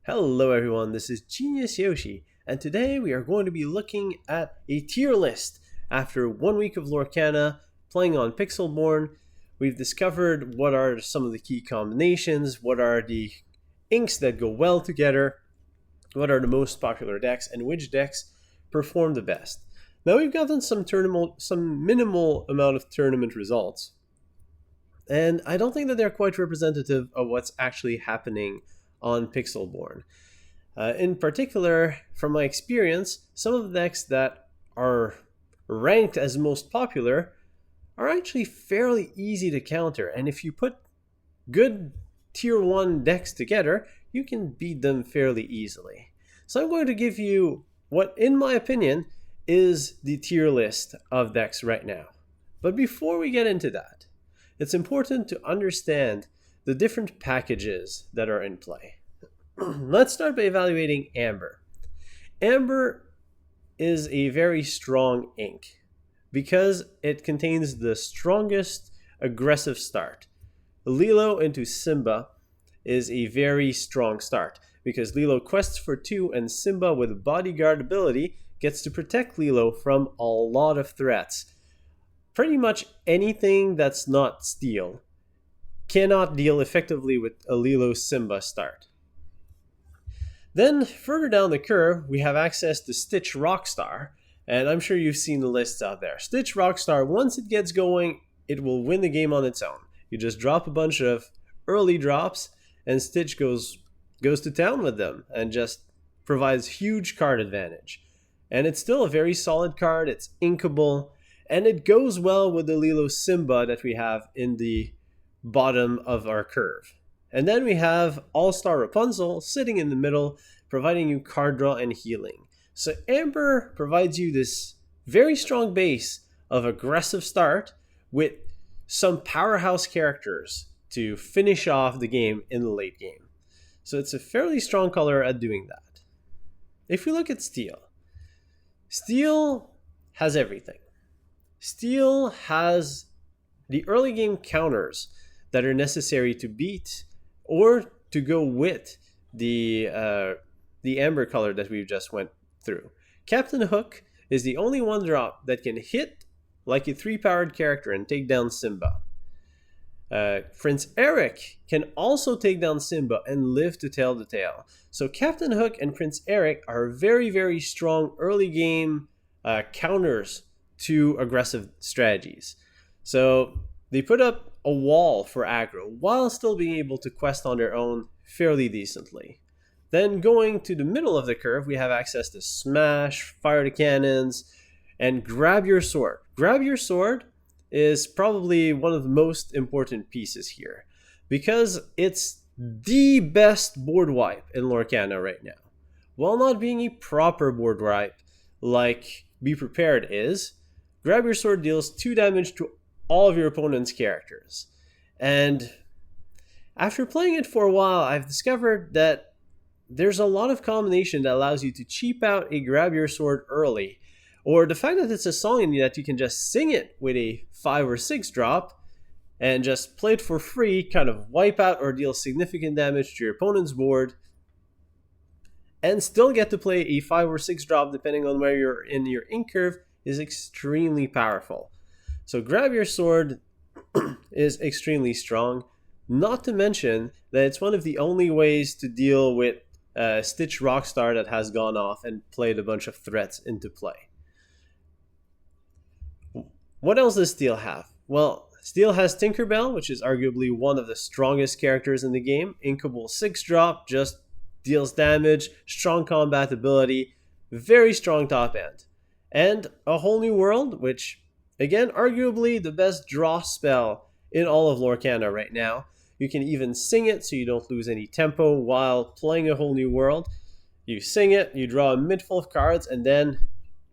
Hello everyone, this is Genius Yoshi, and today we are going to be looking at a tier list. After 1 week of Lorcana, playing on Pixelborn, we've discovered what are some of the key combinations, what are the inks that go well together, what are the most popular decks, and which decks perform the best. Now we've gotten some minimal amount of tournament results, and I don't think that they're quite representative of what's actually happening on Pixelborn. In particular, from my experience, some of the decks that are ranked as most popular are actually fairly easy to counter, and if you put good tier 1 decks together, you can beat them fairly easily. So I'm going to give you what, in my opinion, is the tier list of decks right now. But before we get into that, it's important to understand the different packages that are in play. Let's start by evaluating Amber. Amber is a very strong ink because it contains the strongest aggressive start. Lilo into Simba is a very strong start because Lilo quests for 2 and Simba with bodyguard ability gets to protect Lilo from a lot of threats. Pretty much anything that's not steel cannot deal effectively with a Lilo Simba start. Then further down the curve, we have access to Stitch Rockstar, and I'm sure you've seen the lists out there. Stitch Rockstar, once it gets going, it will win the game on its own. You just drop a bunch of early drops, and Stitch goes to town with them and just provides huge card advantage. And it's still a very solid card, it's inkable, and it goes well with the Lilo Simba that we have in the bottom of our curve. And then we have All-Star Rapunzel sitting in the middle, providing you card draw and healing. So Amber provides you this very strong base of aggressive start with some powerhouse characters to finish off the game in the late game. So it's a fairly strong color at doing that. If we look at Steel, Steel has everything. Steel has the early game counters that are necessary to beat or to go with the amber color that we just went through. Captain Hook is the only 1-drop that can hit like a 3-powered character and take down Simba. Prince Eric can also take down Simba and live to tell the tale. So Captain Hook and Prince Eric are very, very strong early game counters to aggressive strategies. So they put up a wall for aggro while still being able to quest on their own fairly decently. Then going to the middle of the curve, we have access to Smash, Fire the Cannons, and Grab Your Sword. Grab Your Sword is probably one of the most important pieces here because it's the best board wipe in Lorcana right now. While not being a proper board wipe like Be Prepared is, Grab Your Sword deals 2 damage to all of your opponent's characters. And after playing it for a while, I've discovered that there's a lot of combination that allows you to cheap out a Grab Your Sword early, or the fact that it's a song that you can just sing it with a 5 or 6 drop and just play it for free, kind of wipe out or deal significant damage to your opponent's board, and still get to play a 5 or 6 drop depending on where you're in your ink curve is extremely powerful. So Grab Your Sword is extremely strong, not to mention that it's one of the only ways to deal with Stitch Rockstar that has gone off and played a bunch of threats into play. What else does Steel have? Well, Steel has Tinkerbell, which is arguably one of the strongest characters in the game. Inkable 6-drop, just deals damage, strong combat ability, very strong top end. And A Whole New World, which, again, arguably the best draw spell in all of Lorcana right now. You can even sing it so you don't lose any tempo while playing A Whole New World. You sing it, you draw a mid-full of cards, and then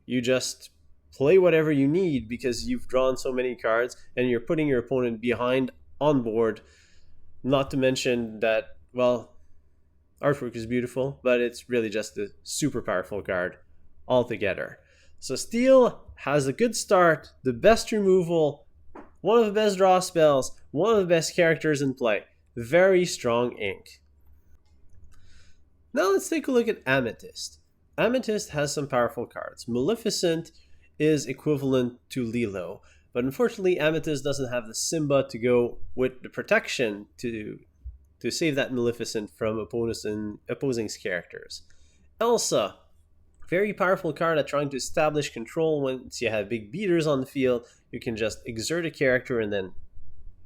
you just play whatever you need because you've drawn so many cards and you're putting your opponent behind on board. Not to mention that, well, artwork is beautiful, but it's really just a super powerful card altogether. So Steel has a good start, the best removal, one of the best draw spells, one of the best characters in play. Very strong ink. Now let's take a look at Amethyst. Amethyst has some powerful cards. Maleficent is equivalent to Lilo, but unfortunately Amethyst doesn't have the Simba to go with the protection to save that Maleficent from opposing characters. Elsa, very powerful card at trying to establish control. Once you have big beaters on the field, you can just exert a character and then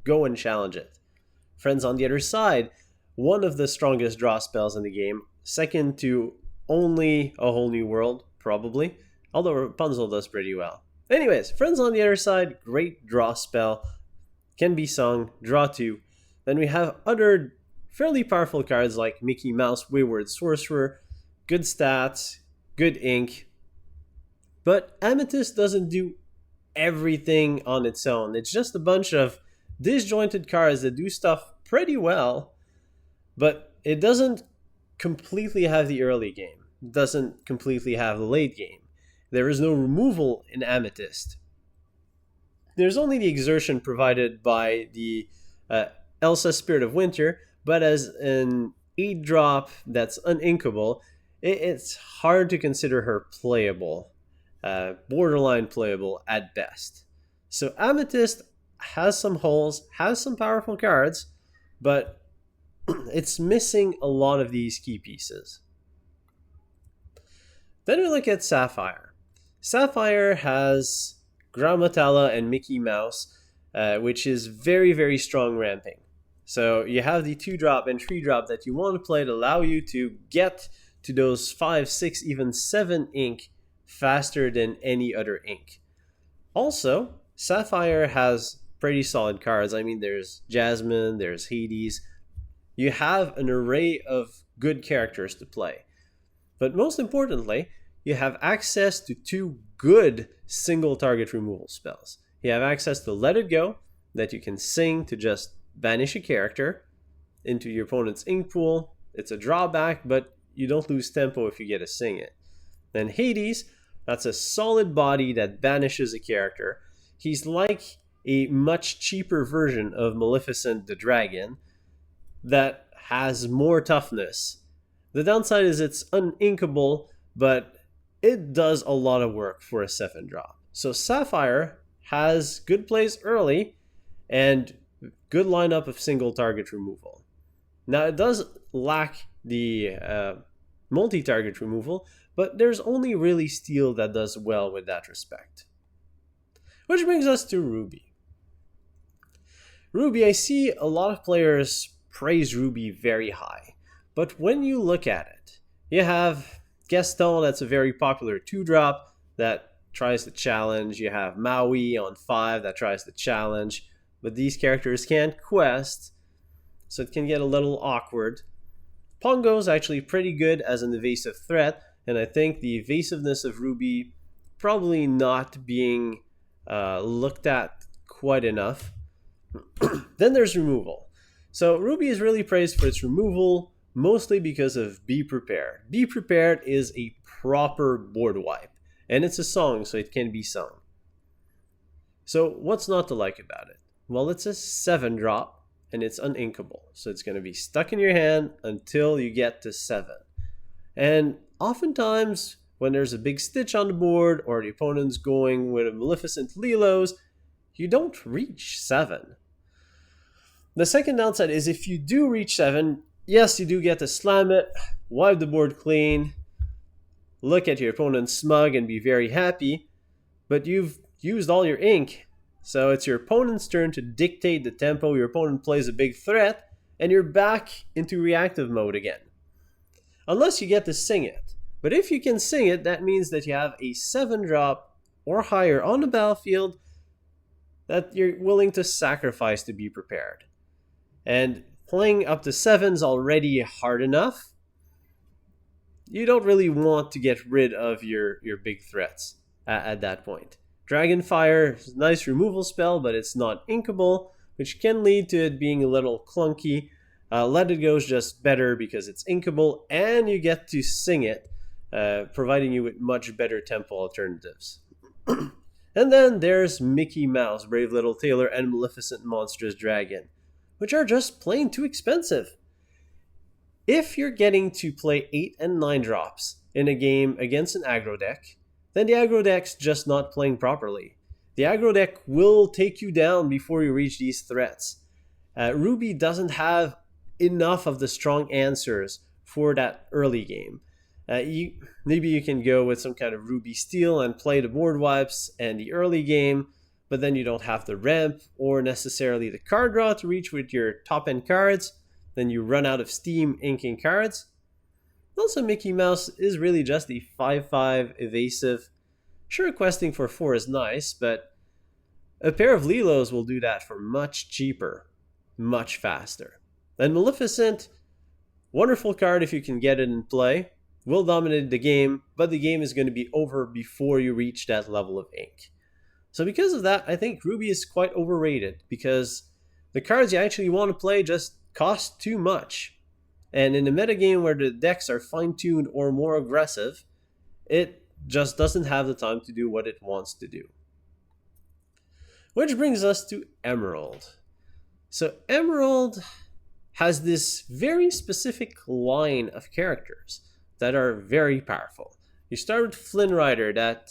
go and challenge it. Friends on the other side, one of the strongest draw spells in the game, second to only A Whole New World, probably, although Rapunzel does pretty well. Anyways, Friends on the other side, great draw spell, can be sung, draw 2. Then we have other fairly powerful cards like Mickey Mouse, Wayward Sorcerer, good stats, good ink, but Amethyst doesn't do everything on its own. It's just a bunch of disjointed cards that do stuff pretty well, but it doesn't completely have the early game. It doesn't completely have the late game. There is no removal in Amethyst. There's only the exertion provided by the Elsa Spirit of Winter, but as an 8-drop that's uninkable, it's hard to consider her playable, borderline playable at best. So Amethyst has some holes, has some powerful cards, but it's missing a lot of these key pieces. Then we look at Sapphire. Sapphire has Grammatella and Mickey Mouse, which is very, very strong ramping. So you have the 2-drop and 3-drop that you want to play to allow you to get to those 5, 6, even 7 ink faster than any other ink. Also, Sapphire has pretty solid cards. I mean, there's Jasmine, there's Hades. You have an array of good characters to play. But most importantly, you have access to 2 good single target removal spells. You have access to Let It Go, that you can sing to just banish a character into your opponent's ink pool. It's a drawback, but you don't lose tempo if you get to sing it. Then Hades, that's a solid body that banishes a character. He's like a much cheaper version of Maleficent the Dragon that has more toughness. The downside is it's uninkable, but it does a lot of work for a 7-drop. So Sapphire has good plays early and good lineup of single target removal. Now it does lack the multi-target removal, but there's only really Steel that does well with that respect. Which brings us to Ruby. Ruby, I see a lot of players praise Ruby very high, but when you look at it, you have Gaston, that's a very popular 2-drop that tries to challenge. You have Maui on 5 that tries to challenge, but these characters can't quest, so it can get a little awkward. Pongo's actually pretty good as an evasive threat, and I think the evasiveness of Ruby probably not being looked at quite enough. Then there's removal. So Ruby is really praised for its removal, mostly because of Be Prepared. Be Prepared is a proper board wipe, and it's a song, so it can be sung. So what's not to like about it? Well, it's a 7-drop, and it's uninkable, so it's going to be stuck in your hand until you get to 7. And oftentimes, when there's a big stitch on the board, or the opponent's going with a Maleficent Lilos, you don't reach 7. The second downside is if you do reach 7, yes, you do get to slam it, wipe the board clean, look at your opponent's smug and be very happy, but you've used all your ink. So it's your opponent's turn to dictate the tempo. Your opponent plays a big threat, and you're back into reactive mode again. Unless you get to sing it. But if you can sing it, that means that you have a 7-drop or higher on the battlefield that you're willing to sacrifice to be prepared. And playing up to 7 is already hard enough. You don't really want to get rid of your big threats at that point. Dragonfire is a nice removal spell, but it's not inkable, which can lead to it being a little clunky. Let It Go is just better because it's inkable, and you get to sing it, providing you with much better tempo alternatives. And then there's Mickey Mouse, Brave Little Tailor, and Maleficent Monstrous Dragon, which are just plain too expensive. If you're getting to play 8 and 9 drops in a game against an aggro deck, then the aggro deck's just not playing properly. The aggro deck will take you down before you reach these threats. Ruby doesn't have enough of the strong answers for that early game. Maybe you can go with some kind of Ruby Steel and play the board wipes and the early game, but then you don't have the ramp or necessarily the card draw to reach with your top end cards. Then you run out of steam inking cards. Also, Mickey Mouse is really just a 5/5 evasive. Sure, questing for 4 is nice, but a pair of Lilos will do that for much cheaper, much faster. And Maleficent, wonderful card if you can get it in play, will dominate the game, but the game is going to be over before you reach that level of ink. So because of that, I think Ruby is quite overrated, because the cards you actually want to play just cost too much. And in a metagame where the decks are fine-tuned or more aggressive, it just doesn't have the time to do what it wants to do. Which brings us to Emerald. So Emerald has this very specific line of characters that are very powerful. You start with Flynn Rider, that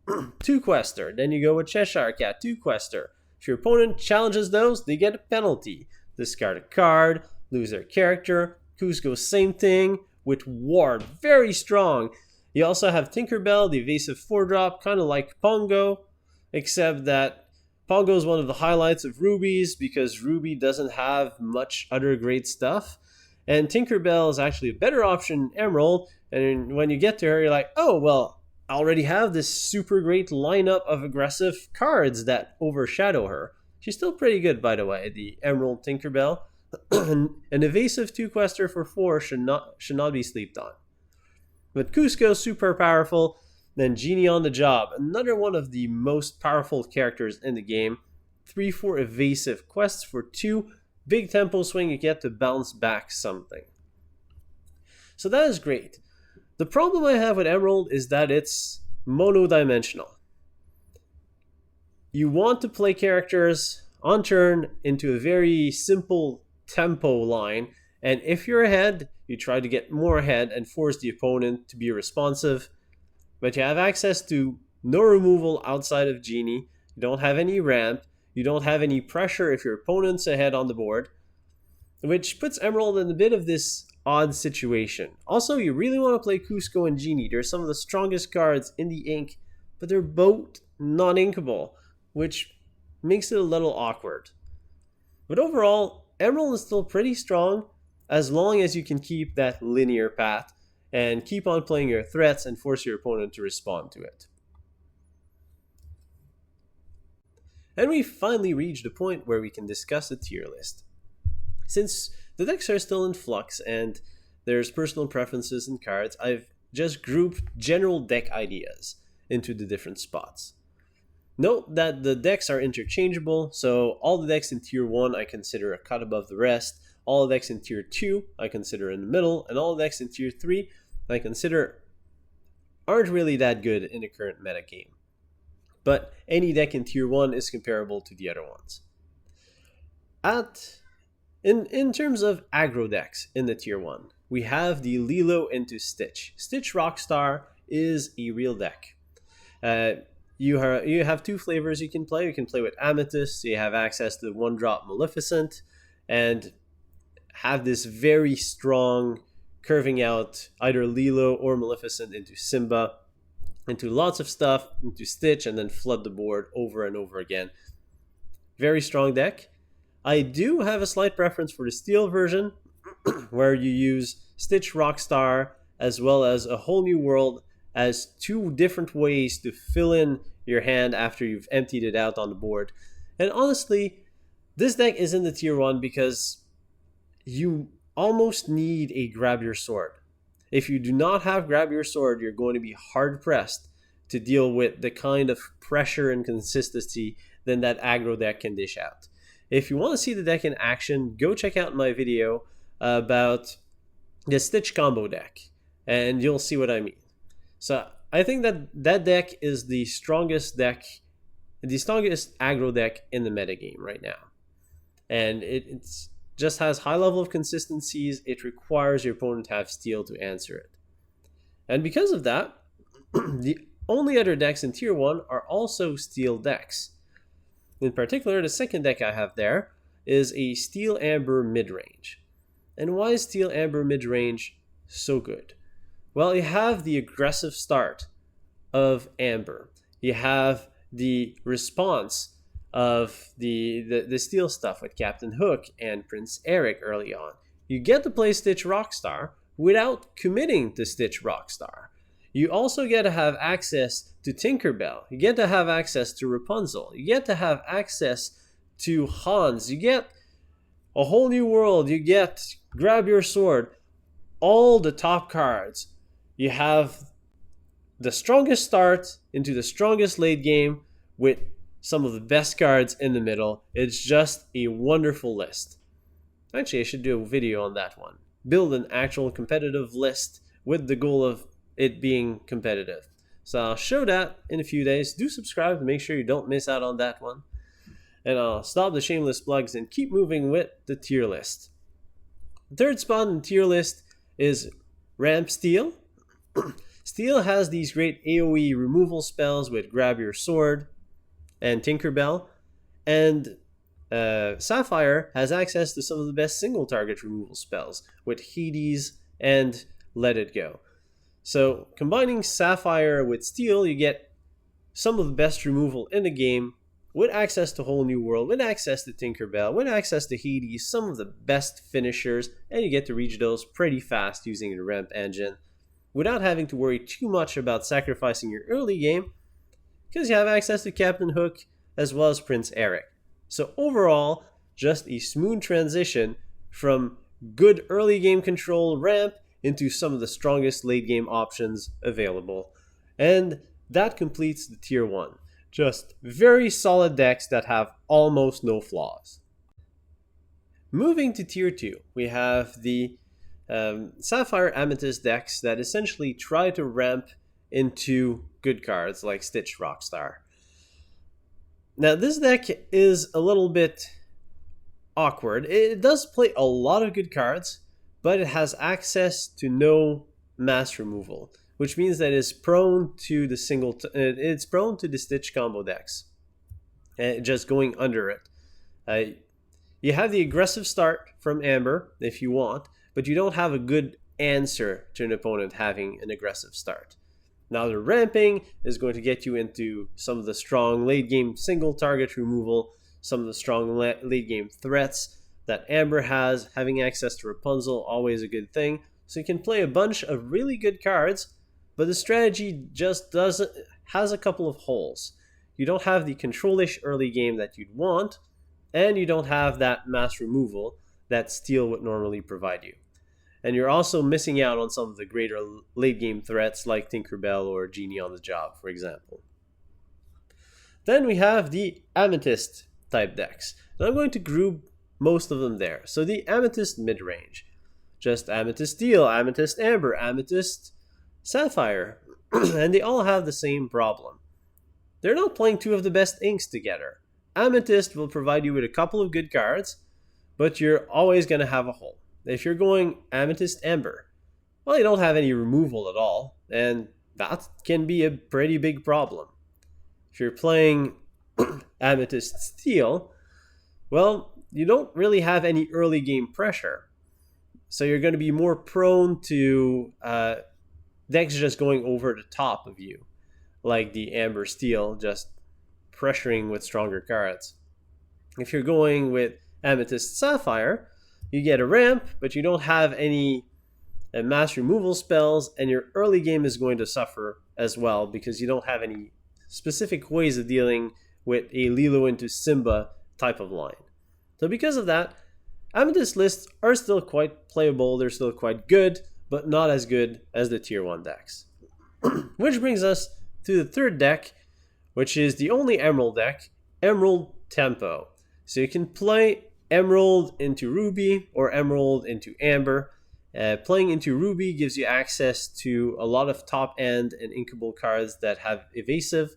2-quester. Then you go with Cheshire Cat, 2-quester. If your opponent challenges those, they get a penalty. Discard a card, lose their character. Cusco, same thing, with Ward, very strong. You also have Tinkerbell, the evasive 4-drop, kind of like Pongo, except that Pongo is one of the highlights of Ruby's because Ruby doesn't have much other great stuff. And Tinkerbell is actually a better option in Emerald, and when you get to her, you're like, oh, well, I already have this super great lineup of aggressive cards that overshadow her. She's still pretty good, by the way, the Emerald Tinkerbell. An evasive 2-quester for 4 should not be slept on. But Cusco, super powerful. Then Genie on the Job, another one of the most powerful characters in the game. 3/4 evasive quests for 2. Big tempo swing, you get to bounce back something. So that is great. The problem I have with Emerald is that it's monodimensional. You want to play characters on turn into a very simple tempo line, and if you're ahead, you try to get more ahead and force the opponent to be responsive, but you have access to no removal outside of Genie, you don't have any ramp, you don't have any pressure if your opponent's ahead on the board, which puts Emerald in a bit of this odd situation. Also, you really want to play Cusco and Genie. They're some of the strongest cards in the ink, but they're both non-inkable, which makes it a little awkward. But overall, Emerald is still pretty strong as long as you can keep that linear path and keep on playing your threats and force your opponent to respond to it. And we finally reached the point where we can discuss a tier list. Since the decks are still in flux and there's personal preferences in cards, I've just grouped general deck ideas into the different spots. Note that the decks are interchangeable, so all the decks in tier 1 I consider a cut above the rest, all the decks in tier 2 I consider in the middle, and all the decks in tier 3 I consider aren't really that good in the current meta game. But any deck in tier 1 is comparable to the other ones. In terms of aggro decks in the tier 1, we have the Lilo into Stitch. Stitch Rockstar is a real deck. You have 2 flavors you can play. You can play with Amethyst, so you have access to the 1-drop Maleficent, and have this very strong curving out either Lilo or Maleficent into Simba, into lots of stuff, into Stitch, and then flood the board over and over again. Very strong deck. I do have a slight preference for the Steel version, where you use Stitch Rockstar as well as a Whole New World as 2 different ways to fill in your hand after you've emptied it out on the board. And honestly, this deck is in the tier 1 because you almost need a Grab Your Sword. If you do not have Grab Your Sword, you're going to be hard pressed to deal with the kind of pressure and consistency that aggro deck can dish out. If you want to see the deck in action, go check out my video about the Stitch combo deck, and you'll see what I mean. So I think that deck is the strongest aggro deck in the metagame right now. And it's just has high level of consistencies. It requires your opponent to have steel to answer it. And because of that, the only other decks in Tier 1 are also steel decks. In particular, the second deck I have there is a Sapphire-Amber Midrange. And why is Sapphire-Amber Midrange so good? Well, you have the aggressive start of Amber. You have the response of the steel stuff with Captain Hook and Prince Eric early on. You get to play Stitch Rockstar without committing to Stitch Rockstar. You also get to have access to Tinkerbell. You get to have access to Rapunzel. You get to have access to Hans. You get a whole new world. You get Grab Your Sword. All the top cards. You have the strongest start into the strongest late game with some of the best cards in the middle. It's just a wonderful list. Actually, I should do a video on that one. Build an actual competitive list with the goal of it being competitive. So I'll show that in a few days. Do subscribe to make sure you don't miss out on that one. And I'll stop the shameless plugs and keep moving with the tier list. The third spot in the tier list is Ramp Steel. Steel has these great AoE removal spells with Grab Your Sword and Tinkerbell. And Sapphire has access to some of the best single target removal spells with Hades and Let It Go. So combining Sapphire with Steel, you get some of the best removal in the game with access to Whole New World, with access to Tinkerbell, with access to Hades, some of the best finishers, and you get to reach those pretty fast using the ramp engine without having to worry too much about sacrificing your early game because you have access to Captain Hook as well as Prince Eric. So overall, just a smooth transition from good early game control ramp into some of the strongest late game options available. And that completes the tier 1. Just very solid decks that have almost no flaws. Moving to tier 2, we have the Sapphire Amethyst decks that essentially try to ramp into good cards like Stitch Rockstar. Now this deck is a little bit awkward. It does play a lot of good cards, but it has access to no mass removal, which means that it's prone to the it's prone to the Stitch combo decks, just going under it. You have the aggressive start from Amber if you want, but you don't have a good answer to an opponent having an aggressive start. Now the ramping is going to get you into some of the strong late game single target removal, some of the strong late game threats that Amber has. Having access to Rapunzel, always a good thing. So you can play a bunch of really good cards, but the strategy just has a couple of holes. You don't have the control-ish early game that you'd want, and you don't have that mass removal that Steel would normally provide you. And you're also missing out on some of the greater late game threats like Tinkerbell or Genie on the Job, for example. Then we have the Amethyst type decks. And I'm going to group most of them there. So the Amethyst Midrange, just Amethyst Steel, Amethyst Amber, Amethyst Sapphire, and they all have the same problem. They're not playing two of the best inks together. Amethyst will provide you with a couple of good cards, but you're always going to have a hole. If you're going Amethyst Amber, well, you don't have any removal at all, and that can be a pretty big problem. If you're playing Amethyst Steel, well, you don't really have any early game pressure. So you're going to be more prone to decks just going over the top of you, like the Amber Steel, just pressuring with stronger cards. If you're going with Amethyst Sapphire, you get a ramp, but you don't have any mass removal spells, and your early game is going to suffer as well because you don't have any specific ways of dealing with a Lilo into Simba type of line. So because of that, Amethyst lists are still quite playable, they're still quite good, but not as good as the tier 1 decks. Which brings us to the third deck, which is the only Emerald deck, Emerald Tempo. So you can play Emerald into Ruby or Emerald into Amber. Playing into Ruby gives you access to a lot of top end and inkable cards that have evasive.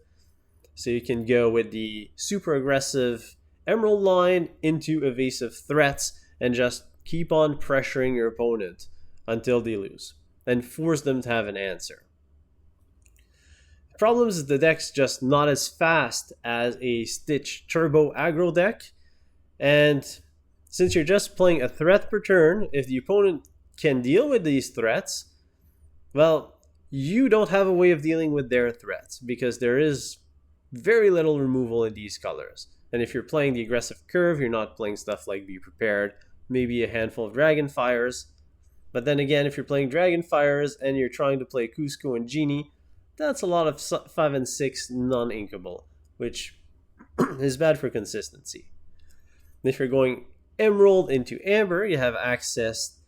So you can go with the super aggressive Emerald line into evasive threats and just keep on pressuring your opponent until they lose and force them to have an answer. The problem is the deck's just not as fast as a Stitch Turbo Aggro deck, and since you're just playing a threat per turn, if the opponent can deal with these threats, well, you don't have a way of dealing with their threats because there is very little removal in these colors. And if you're playing the aggressive curve, you're not playing stuff like Be Prepared, maybe a handful of Dragonfires. But then again, if you're playing Dragonfires and you're trying to play Cusco and Genie, that's a lot of 5 and 6 non-inkable, which is bad for consistency. And if you're going Emerald into Amber, you have access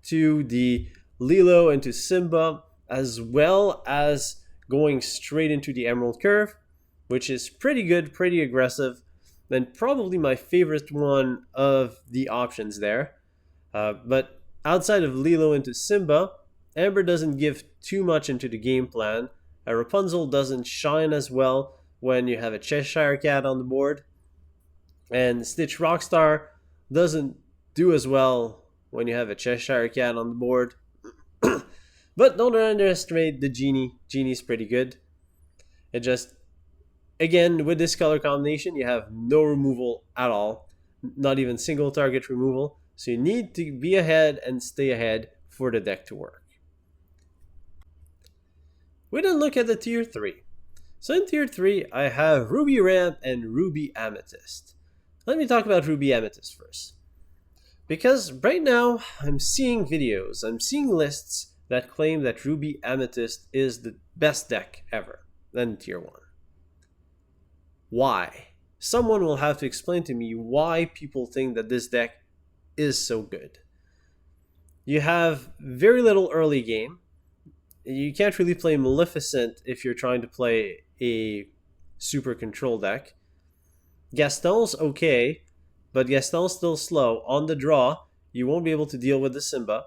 to the Lilo into Simba, as well as going straight into the Emerald curve, which is pretty good, pretty aggressive, and probably my favorite one of the options there. But outside of Lilo into Simba, Amber doesn't give too much into the game plan. Rapunzel doesn't shine as well when you have a Cheshire Cat on the board, and Stitch Rockstar doesn't do as well when you have a Cheshire Cat on the board. But don't underestimate the Genie. Genie's pretty good. It just, again, with this color combination, you have no removal at all. Not even single target removal. So you need to be ahead and stay ahead for the deck to work. We then look at the Tier 3. So in Tier 3, I have Ruby Ramp and Ruby Amethyst. Let me talk about Ruby Amethyst first. Because right now, I'm seeing videos, I'm seeing lists that claim that Ruby Amethyst is the best deck ever, than Tier 1. Why? Someone will have to explain to me why people think that this deck is so good. You have very little early game. You can't really play Maleficent if you're trying to play a super control deck. Gaston's okay, but Gaston's still slow. On the draw, you won't be able to deal with the Simba.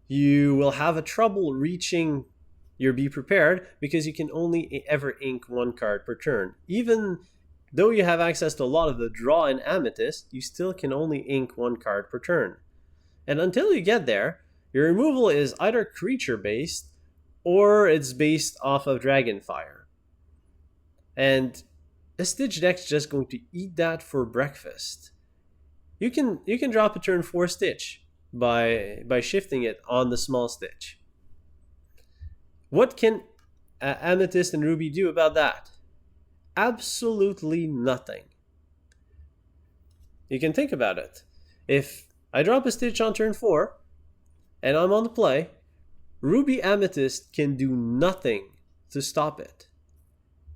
You will have a trouble reaching your Be Prepared because you can only ever ink one card per turn. Even though you have access to a lot of the draw in Amethyst, you still can only ink one card per turn. And until you get there, your removal is either creature based or it's based off of Dragonfire. And a Stitch deck's just going to eat that for breakfast. You can drop a turn 4 Stitch by shifting it on the small Stitch. What can Amethyst and Ruby do about that? Absolutely nothing. You can think about it. If I drop a Stitch on turn 4 and I'm on the play, Ruby Amethyst can do nothing to stop it.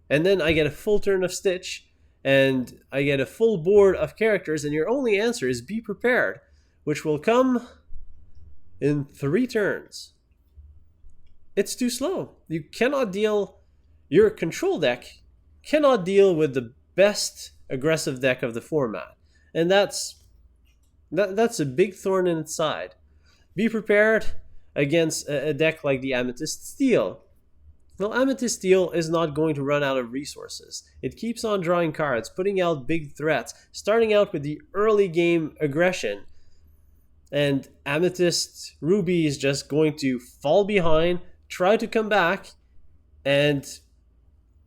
And then I get a full turn of Stitch and I get a full board of characters, and your only answer is Be Prepared, which will come in 3 turns. It's too slow. You cannot deal, your control deck cannot deal with the best aggressive deck of the format. And that's a big thorn in its side. Be Prepared against a deck like the Amethyst Steel. Well, Amethyst Steel is not going to run out of resources. It keeps on drawing cards, putting out big threats, starting out with the early game aggression. And Amethyst Ruby is just going to fall behind, try to come back, and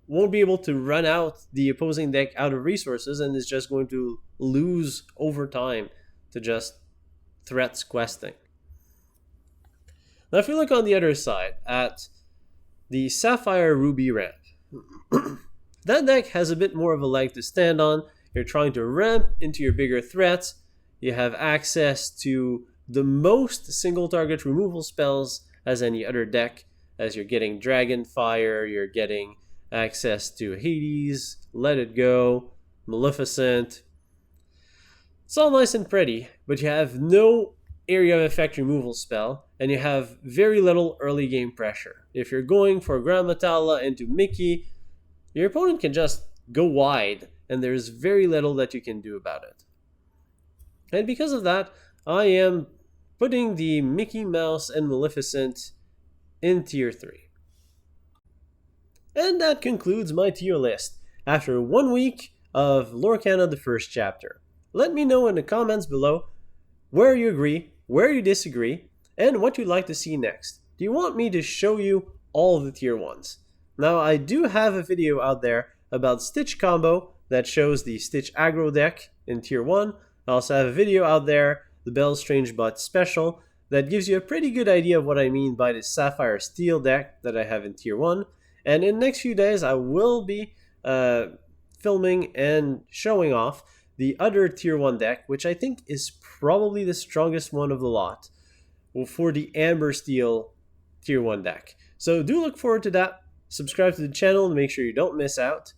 won't be able to run out the opposing deck out of resources, and is just going to lose over time to just threats questing. Now if we look on the other side at the Sapphire Ruby Ramp, that deck has a bit more of a leg to stand on. You're trying to ramp into your bigger threats. You have access to the most single target removal spells as any other deck, as you're getting Dragonfire, you're getting access to Hades, Let It Go, Maleficent. It's all nice and pretty, but you have no area of effect removal spell, and you have very little early game pressure. If you're going for Grand Metalla into Mickey, your opponent can just go wide, and there's very little that you can do about it. And because of that, I am putting the Mickey Mouse and Maleficent in Tier 3. And that concludes my tier list after 1 week of Lorcana the First Chapter. let me know in the comments below where you agree, where you disagree, and what you'd like to see next. Do you want me to show you all of the tier 1s? Now, I do have a video out there about Stitch Combo that shows the Stitch Aggro deck in tier 1. I also have a video out there, the Bell Strange Butt Special, that gives you a pretty good idea of what I mean by the Sapphire-Steel deck that I have in tier 1. And in the next few days, I will be filming and showing off the other tier 1 deck, which I think is probably the strongest one of the lot, for the Amber Steel tier 1 deck. So do look forward to that. Subscribe to the channel to make sure you don't miss out.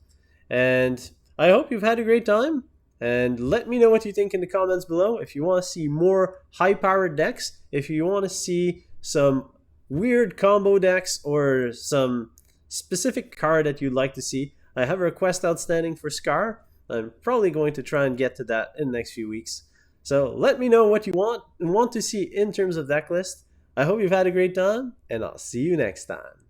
And I hope you've had a great time. And let me know what you think in the comments below. If you want to see more high-powered decks, if you want to see some weird combo decks or some specific card that you'd like to see, I have a request outstanding for Scar. I'm probably going to try and get to that in the next few weeks. So let me know what you want to see in terms of deck list. I hope you've had a great time, and I'll see you next time.